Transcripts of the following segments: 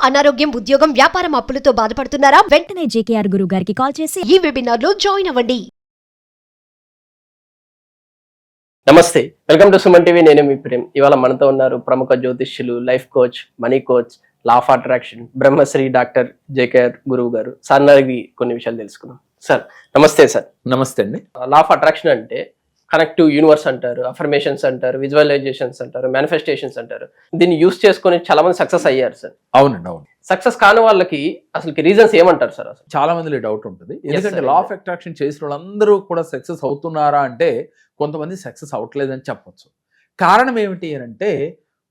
అనారోగ్యం, ఉద్యోగం, వ్యాపారం అప్పులతో బాధపడుతున్నారా? వెంటనే జేకేఆర్ గురువు గారికి కాల్ చేసి ఈ వెబినార్ లో జాయిన్ అవ్వండి. నమస్తే, వెల్కమ్ టు సుమన్ టీవీ. నేను మీ ప్రేమ్. ఇవాళ మనతో ఉన్నారు ప్రముఖ జ్యోతిష్యులు, life coach, money coach, law of attraction, Brahmashri doctor JKR గురువు గారు. సార్ అడిగి కొన్ని విషయాలు తెలుసుకుందాం. సార్ నమస్తే. సార్ నమస్తే అండి. లా ఆఫ్ అట్రాక్షన్ అంటే కనెక్టివ్ యూనివర్స్ అంటారు, అఫర్మేషన్స్ అంటారు, విజువలైజేషన్స్ అంటారు, మేనిఫెస్టేషన్స్ అంటారు. దీన్ని యూస్ చేసుకొని చాలా మంది సక్సెస్ అయ్యారు సార్. అవునండి, అవును. సక్సెస్ కాని వాళ్ళకి అసలు రీజన్స్ ఏమంటారు సార్? అసలు చాలా మందిలో డౌట్ ఉంటుంది. ఎందుకంటే sir. లా ఆఫ్ అట్రాక్షన్ చేసిన వాళ్ళందరూ కూడా సక్సెస్ అవుతున్నారా అంటే కొంతమంది సక్సెస్ అవ్వట్లేదని చెప్పొచ్చు. కారణం ఏమిటి అంటే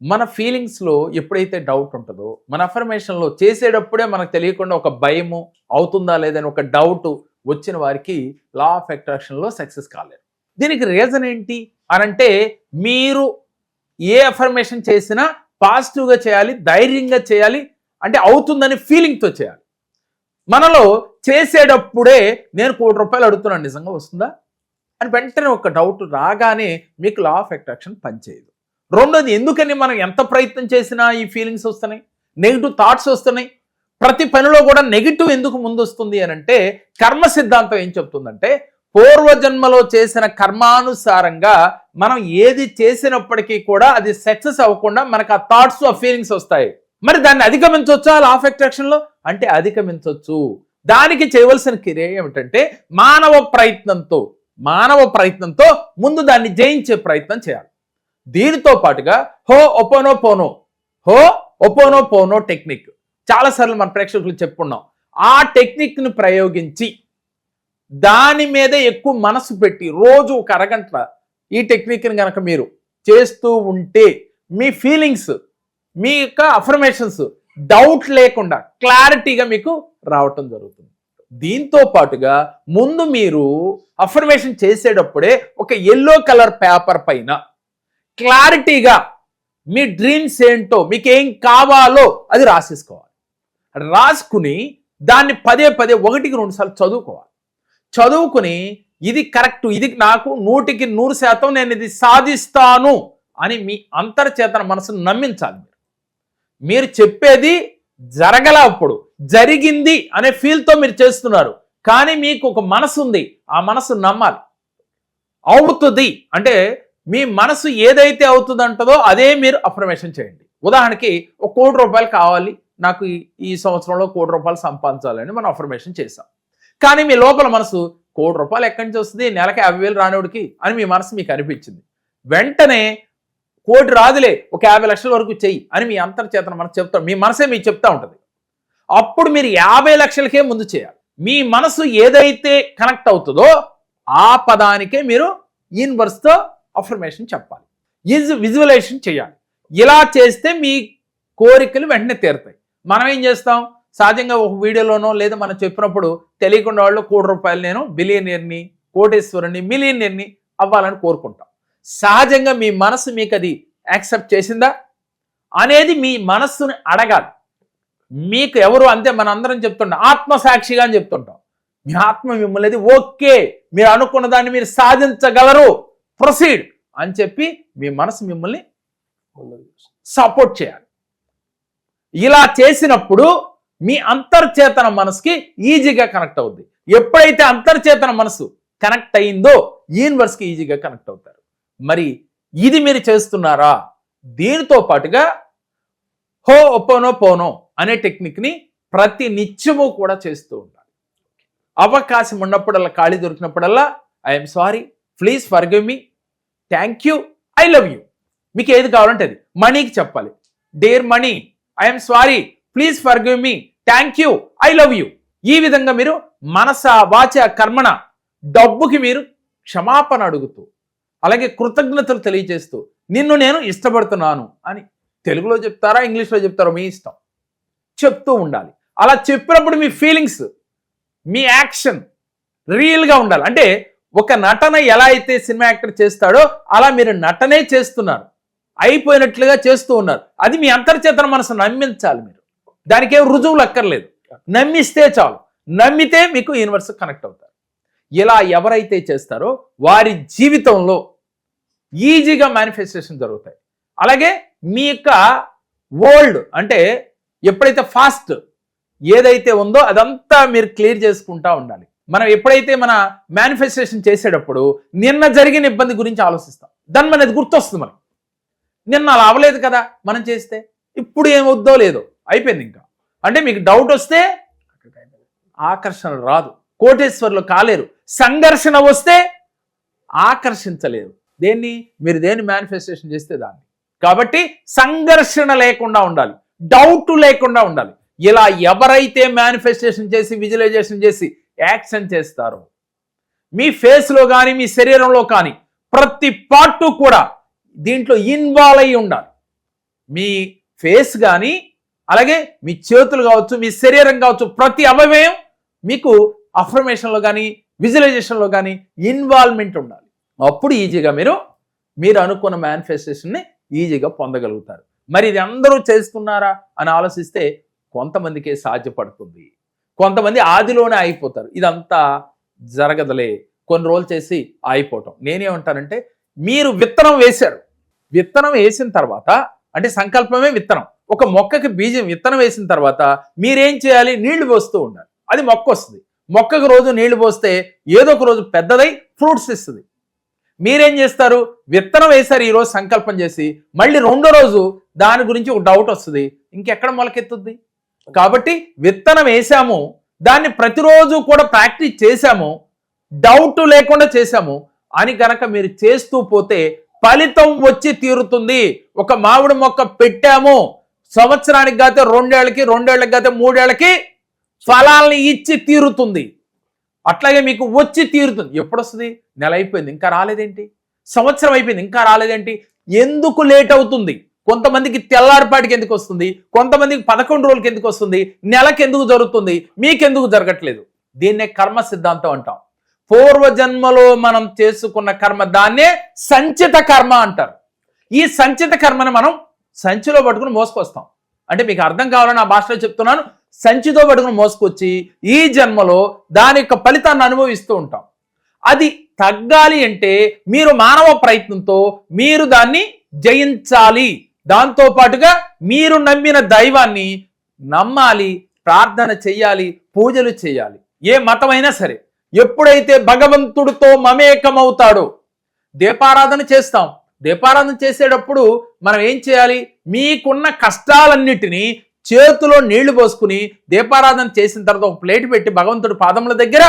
మన ఫీలింగ్స్లో ఎప్పుడైతే డౌట్ ఉంటుందో, మన అఫర్మేషన్లో చేసేటప్పుడే మనకు తెలియకుండా ఒక భయము, అవుతుందా లేదని ఒక డౌట్ వచ్చిన వారికి లా ఆఫ్ అట్రాక్షన్లో సక్సెస్ కాలేరు. దీనికి రీజన్ ఏంటి అనంటే, మీరు ఏ అఫర్మేషన్ చేసినా పాజిటివ్గా చేయాలి, ధైర్యంగా చేయాలి, అంటే అవుతుందని ఫీలింగ్తో చేయాలి. మనలో చేసేటప్పుడే నేను ₹1,00,000 అడుగుతున్నాను, నిజంగా వస్తుందా అని వెంటనే ఒక డౌట్ రాగానే మీకు లా ఆఫ్ అట్రాక్షన్ పనిచేయదు. రెండోది, ఎందుకని మనం ఎంత ప్రయత్నం చేసినా ఈ ఫీలింగ్స్ వస్తున్నాయి, నెగిటివ్ థాట్స్ వస్తున్నాయి. ప్రతి పనిలో కూడా నెగిటివ్ ఎందుకు ముందు వస్తుంది అని అంటే, కర్మ సిద్ధాంతం ఏం చెప్తుందంటే, పూర్వజన్మలో చేసిన కర్మానుసారంగా మనం ఏది చేసినప్పటికీ కూడా అది సక్సెస్ అవ్వకుండా మనకు ఆ థాట్స్, ఆ ఫీలింగ్స్ వస్తాయి. మరి దాన్ని అధిగమించవచ్చా లా ఆఫ్ అట్రాక్షన్ లో అంటే? అధిగమించవచ్చు. దానికి చేయవలసిన క్రియ ఏమిటంటే, మానవ ప్రయత్నంతో ముందు దాన్ని జయించే ప్రయత్నం చేయాలి. దీనితో పాటుగా హో ఒపోనో పోనో టెక్నిక్ చాలాసార్లు మన ప్రేక్షకులు చెప్పుకున్నాం. ఆ టెక్నిక్ ని ప్రయోగించి దాని మీద ఎక్కువ మనసు పెట్టి రోజు ఒక అరగంట ఈ టెక్నిక్ని కనుక మీరు చేస్తూ ఉంటే మీ ఫీలింగ్స్, మీ యొక్క అఫర్మేషన్స్ డౌట్ లేకుండా క్లారిటీగా మీకు రావటం జరుగుతుంది. దీంతో పాటుగా ముందు మీరు అఫర్మేషన్ చేసేటప్పుడే ఒక యెల్లో కలర్ పేపర్ పైన క్లారిటీగా మీ డ్రీమ్స్ ఏంటో, మీకు ఏం కావాలో అది రాసేసుకోవాలి. రాసుకుని దాన్ని పదే 1-2 సార్లు చదువుకోవాలి. చదువుకుని ఇది కరెక్ట్, ఇది నాకు 100% నేను ఇది సాధిస్తాను అని మీ అంతర్చేతన మనసును నమ్మించాలి. మీరు చెప్పేది జరగలేప్పుడు జరిగింది అనే ఫీల్తో మీరు చేస్తున్నారు, కానీ మీకు ఒక మనసు ఉంది, ఆ మనసు నమ్మాలి. అవుతుంది అంటే మీ మనసు ఏదైతే అవుతుందంటదో అదే మీరు అఫర్మేషన్ చేయండి. ఉదాహరణకి ₹1,00,00,000 కావాలి, నాకు ఈ సంవత్సరంలో ₹1,00,00,000 సంపాదించాలని మనం అఫర్మేషన్ చేశాం. కానీ మీ లోపల మనసు ₹1,00,00,000 ఎక్కడి నుంచి వస్తుంది, నెలకి 50,000 రానివాడికి అని మీ మనసు మీకు అనిపించింది. వెంటనే 1,00,00,000 రాదులే, ఒక 50 లక్షల వరకు చెయ్యి అని మీ అంతర్చేతన మనసు చెప్తాం, మీ మనసే మీకు చెప్తా ఉంటుంది. అప్పుడు మీరు 50 లక్షలకే ముందు చేయాలి. మీ మనసు ఏదైతే కనెక్ట్ అవుతుందో ఆ పదానికే మీరు యూనివర్స్తో అఫర్మేషన్ చెప్పాలి, విజువలైజేషన్ చేయాలి. ఇలా చేస్తే మీ కోరికలు వెంటనే తీరుతాయి. మనం ఏం చేస్తాం, సహజంగా ఒక వీడియోలోనో లేదా మనం చెప్పినప్పుడు తెలియకుండా వాళ్ళు ₹1,00,00,000 నేను బిలియనీర్ని, కోటేశ్వరుని, మిలియనీర్ని అవ్వాలని కోరుకుంటాం. సహజంగా మీ మనసు మీకు అది యాక్సెప్ట్ చేసిందా అనేది మీ మనస్సుని అడగాలి. మీకు ఎవరు అంతే మన అందరం చెప్తుంటాం, ఆత్మసాక్షిగా అని చెప్తుంటాం. మీ ఆత్మ మిమ్మల్ని అది ఓకే, మీరు అనుకున్న దాన్ని మీరు సాధించగలరు, ప్రొసీడ్ అని చెప్పి మీ మనసు మిమ్మల్ని సపోర్ట్ చేయాలి. ఇలా చేసినప్పుడు మీ అంతర్చేతన మనసుకి ఈజీగా కనెక్ట్ అవుద్ది. ఎప్పుడైతే అంతర్చేతన మనసు కనెక్ట్ అయిందో యూనివర్స్కి ఈజీగా కనెక్ట్ అవుతారు. మరి ఇది మీరు చేస్తున్నారా? దీనితో పాటుగా హో ఒపోనో పోనో అనే టెక్నిక్ని ప్రతి నిత్యము కూడా చేస్తూ ఉండాలి. అవకాశం ఉన్నప్పుడల్లా, ఖాళీ దొరికినప్పుడల్లా I'm sorry, please forgive me, thank you, I love you. మీకు ఏది కావాలంటే అది. మనీకి చెప్పాలి, dear money, I'm sorry, please forgive me, thank you, I love you. ఈ విధంగా మీరు మనస వాచ కర్మణ డబ్బుకి మీరు క్షమాపణ అడుగుతూ, అలాగే కృతజ్ఞతలు తెలియజేస్తూ, నిన్ను నేను ఇష్టపడుతున్నాను అని తెలుగులో చెప్తారా, ఇంగ్లీష్లో చెప్తారో మీ ఇష్టం, చెప్తూ ఉండాలి. అలా చెప్పినప్పుడు మీ ఫీలింగ్స్, మీ యాక్షన్ రియల్గా ఉండాలి. అంటే ఒక నటన ఎలా అయితే సినిమా యాక్టర్ చేస్తాడో అలా మీరు నటనే చేస్తున్నారు, అయిపోయినట్లుగా చేస్తూ ఉన్నారు. అది మీ అంతర్చేతన మనసు నమ్మించాలి. మీరు దానికి ఏం రుజువులు అక్కర్లేదు, నమ్మిస్తే చాలు. నమ్మితే మీకు యూనివర్స్ కనెక్ట్ అవుతారు. ఇలా ఎవరైతే చేస్తారో వారి జీవితంలో ఈజీగా మేనిఫెస్టేషన్ జరుగుతాయి. అలాగే మీ యొక్క వరల్డ్ అంటే ఎప్పుడైతే ఫాస్ట్ ఏదైతే ఉందో అదంతా మీరు క్లియర్ చేసుకుంటా ఉండాలి. మనం ఎప్పుడైతే మన మేనిఫెస్టేషన్ చేసేటప్పుడు నిన్న జరిగిన ఇబ్బంది గురించి ఆలోచిస్తాం, దాన్ని మనది గుర్తొస్తుంది. మనం నిన్న అలా అవ్వలేదు కదా మనం చేస్తే, ఇప్పుడు ఏమవుద్దో లేదో అయిపోయింది. ఇంకా అంటే మీకు డౌట్ వస్తే ఆకర్షణ రాదు, కోటేశ్వర్లు కాలేరు. సంఘర్షణ వస్తే ఆకర్షించలేరు. మీరు దేన్ని మేనిఫెస్టేషన్ చేస్తే దాన్ని. కాబట్టి సంఘర్షణ లేకుండా ఉండాలి, డౌట్ లేకుండా ఉండాలి. ఇలా ఎవరైతే మేనిఫెస్టేషన్ చేసి విజువలైజేషన్ చేసి యాక్షన్ చేస్తారో మీ ఫేస్లో కానీ మీ శరీరంలో కానీ ప్రతి పార్ట్ కూడా దీంట్లో ఇన్వాల్వ్ అయి ఉండాలి. మీ ఫేస్ కానీ అలాగే మీ చేతులు కావచ్చు, మీ శరీరం కావచ్చు, ప్రతి అవయవం మీకు అఫర్మేషన్లో కానీ విజువలైజేషన్లో కానీ ఇన్వాల్వ్మెంట్ ఉండాలి. అప్పుడు ఈజీగా మీరు అనుకున్న మేనిఫెస్టేషన్ని ఈజీగా పొందగలుగుతారు. మరి ఇది అందరూ చేస్తున్నారా అని ఆలోచిస్తే కొంతమందికే సాధ్యపడుతుంది, కొంతమంది ఆదిలోనే అయిపోతారు. ఇదంతా జరగదులే, కొన్ని రోజులు చేసి అయిపోవటం. నేనేమంటానంటే మీరు విత్తనం వేశారు, విత్తనం వేసిన తర్వాత అంటే సంకల్పమే విత్తనం. ఒక మొక్కకి బీజం విత్తనం వేసిన తర్వాత మీరేం చేయాలి? నీళ్లు పోస్తూ ఉండాలి. అది మొక్క వస్తుంది. మొక్కకు రోజు నీళ్లు పోస్తే ఏదో ఒక రోజు పెద్దదై ఫ్రూట్స్ ఇస్తుంది. మీరేం చేస్తారు? విత్తనం వేశారు ఈరోజు సంకల్పం చేసి, మళ్ళీ రెండో రోజు దాని గురించి ఒక డౌట్ వస్తుంది, ఇంకెక్కడ మొలకెత్తుద్ది? కాబట్టి విత్తనం వేసాము, దాన్ని ప్రతిరోజు కూడా ప్రాక్టీస్ చేశాము, డౌట్ లేకుండా చేశాము అని గనక మీరు చేస్తూ పోతే ఫలితం వచ్చి తీరుతుంది. ఒక మామిడి మొక్క పెట్టాము, సంవత్సరానికి కాతే 2 ఏళ్ళకి, 2 ఏళ్ళకి కాతే 3 ఏళ్ళకి ఫలాల్ని ఇచ్చి తీరుతుంది. అట్లాగే మీకు వచ్చి తీరుతుంది. ఎప్పుడు వస్తుంది? నెల అయిపోయింది ఇంకా రాలేదేంటి? సంవత్సరం అయిపోయింది ఇంకా రాలేదేంటి? ఎందుకు లేట్ అవుతుంది? కొంతమందికి తెల్లారిపాటికి ఎందుకు వస్తుంది, కొంతమందికి 11 రోజులకి ఎందుకు వస్తుంది, నెలకి ఎందుకు జరుగుతుంది, మీకెందుకు జరగట్లేదు? దీన్నే కర్మ సిద్ధాంతం అంటాం. పూర్వజన్మలో మనం చేసుకున్న కర్మ, దాన్నే సంచిత కర్మ అంటారు. ఈ సంచిత కర్మను మనం సంచిలో పట్టుకుని మోసుకొస్తాం. అంటే మీకు అర్థం కావాలని ఆ భాషలో చెప్తున్నాను. సంచితో పట్టుకుని మోసుకొచ్చి ఈ జన్మలో దాని యొక్క ఫలితాన్ని అనుభవిస్తూ ఉంటాం. అది తగ్గాలి అంటే మీరు మానవ ప్రయత్నంతో మీరు దాన్ని జయించాలి. దాంతో పాటుగా మీరు నమ్మిన దైవాన్ని నమ్మాలి, ప్రార్థన చెయ్యాలి, పూజలు చేయాలి. ఏ మతమైనా సరే ఎప్పుడైతే భగవంతుడితో మమేకమవుతాడో, దీపారాధన చేస్తాం. దీపారాధన చేసేటప్పుడు మనం ఏం చేయాలి? మీకున్న కష్టాలన్నిటినీ చేతిలో నీళ్లు పోసుకుని దీపారాధన చేసిన తర్వాత ఒక ప్లేట్ పెట్టి భగవంతుడి పాదముల దగ్గర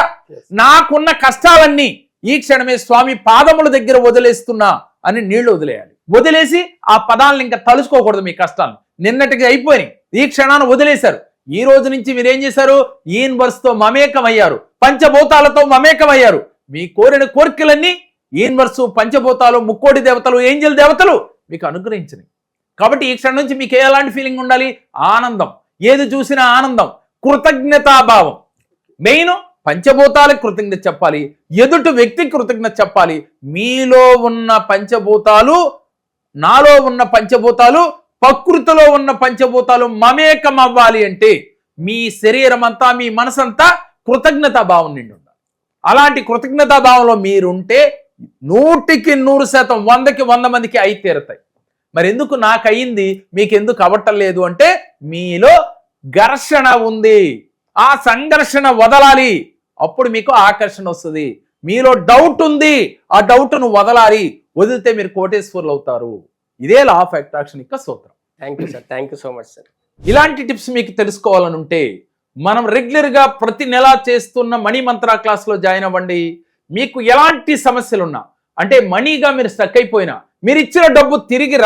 నాకున్న కష్టాలన్నీ ఈ క్షణమే స్వామి పాదముల దగ్గర వదిలేస్తున్నా అని నీళ్లు వదిలేయాలి. వదిలేసి ఆ పదాలను ఇంకా తలుచుకోకూడదు. మీ కష్టాలను నిన్నటికి అయిపోయినాయి, ఈ క్షణాన్ని వదిలేశారు. ఈ రోజు నుంచి మీరేం చేశారు? యూనివర్స్తో మమేకమయ్యారు, పంచభూతాలతో మమేకమయ్యారు. మీ కోరిన కోరికలన్నీ యూనివర్సు, పంచభూతాలు, ముక్కోటి దేవతలు, ఏంజల్ దేవతలు మీకు అనుగ్రహించినాయి. కాబట్టి ఈ క్షణం నుంచి మీకు ఎలాంటి ఫీలింగ్ ఉండాలి? ఆనందం. ఏది చూసినా ఆనందం, కృతజ్ఞతాభావం. మెయిన్ పంచభూతాలకు కృతజ్ఞత చెప్పాలి, ఎదుటి వ్యక్తికి కృతజ్ఞత చెప్పాలి. మీలో ఉన్న పంచభూతాలు, నాలో ఉన్న పంచభూతాలు, ప్రకృతిలో ఉన్న పంచభూతాలు మమేకం అవ్వాలి అంటే మీ శరీరం అంతా, మీ మనసంతా కృతజ్ఞతాభావం నిండి ఉండాలి. అలాంటి కృతజ్ఞతాభావంలో మీరుంటే 100కి 100%, 100కి 100 మందికి అయి తీరుతాయి. మరి ఎందుకు నాకు అయ్యింది మీకు ఎందుకు అవ్వటం లేదు అంటే మీలో ఘర్షణ ఉంది. ఆ సంఘర్షణ వదలాలి, అప్పుడు మీకు ఆకర్షణ వస్తుంది. మీలో డౌట్ ఉంది, ఆ డౌట్ను వదలాలి. వదిలితే మీరు కోటేశ్వర్లు అవుతారు. ఇదే లా ఆఫ్ అట్రాక్షన్ యొక్క సూత్రం. Thank you sir, thank you so much sir. ఇలాంటి టిప్స్ మీకు తెలుసుకోవాలని ఉంటే మనం రెగ్యులర్గా ప్రతి నెల చేస్తున్న మనీ మంత్ర క్లాస్లో జాయిన్ అవ్వండి. మీకు ఎలాంటి సమస్యలున్నా, అంటే మనీగా మీరు స్టక్ అయిపోయినా, మీరు ఇచ్చిన డబ్బు తిరిగి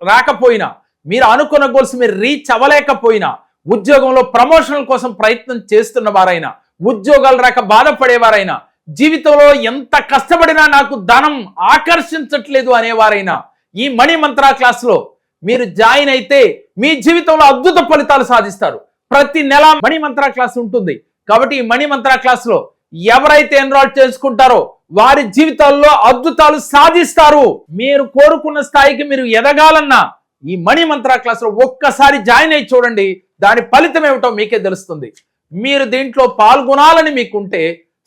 రాకపోయినా, మీరు అనుకున్న గోల్స్ మీరు రీచ్ అవ్వలేకపోయినా, ఉద్యోగంలో ప్రమోషన్ల కోసం ప్రయత్నం చేస్తున్న వారైనా, ఉద్యోగాలు రాక బాధపడేవారైనా, జీవితంలో ఎంత కష్టపడినా నాకు ధనం ఆకర్షించట్లేదు అనేవారైనా, ఈ మనీ మంత్ర క్లాస్లో మీరు జాయిన్ అయితే మీ జీవితంలో అద్భుత ఫలితాలు సాధిస్తారు. ప్రతి నెల మనీ మంత్ర క్లాస్ ఉంటుంది. కాబట్టి ఈ మనీ మంత్ర క్లాస్లో ఎవరైతే ఎన్రోల్ చేసుకుంటారో వారి జీవితాల్లో అద్భుతాలు సాధిస్తారు. మీరు కోరుకున్న స్థాయికి మీరు ఎదగాలన్నా ఈ మనీ మంత్ర క్లాస్లో ఒక్కసారి జాయిన్ అయ్యి చూడండి. దాని ఫలితం ఏమిటో మీకే తెలుస్తుంది. మీరు దీంట్లో పాల్గొనాలని మీకుంటే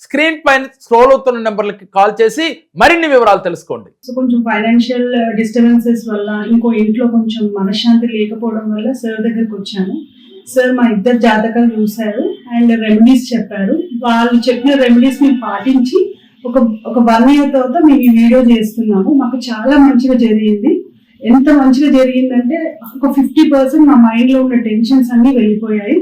స్క్రీన్ పైన స్క్రోల్ అవుతున్న నెంబర్లకి కాల్ చేసి మరిన్ని వివరాలు తెలుసుకోండి. సో కొంచెం ఫైనాన్షియల్ డిస్టర్బెన్సెస్ వల్ల, ఇంకో ఇంట్లో కొంచెం మనశ్శాంతి లేకపోవడం వల్ల సార్ దగ్గరకు వచ్చాను. సార్ మా ఇద్దరు జాతకాలు చూశారు అండ్ రెమెడీస్ చెప్పారు. వాళ్ళు చెప్పిన రెమెడీస్ మేము పాటించి ఒక 1 year తర్వాత మేము ఈ వీడియో చేస్తున్నాము. మాకు చాలా మంచిగా జరిగింది. ఎంత మంచిగా జరిగిందంటే ఒక 50% మా మైండ్ లో ఉన్న టెన్షన్స్ అన్ని వెళ్ళిపోయాయి.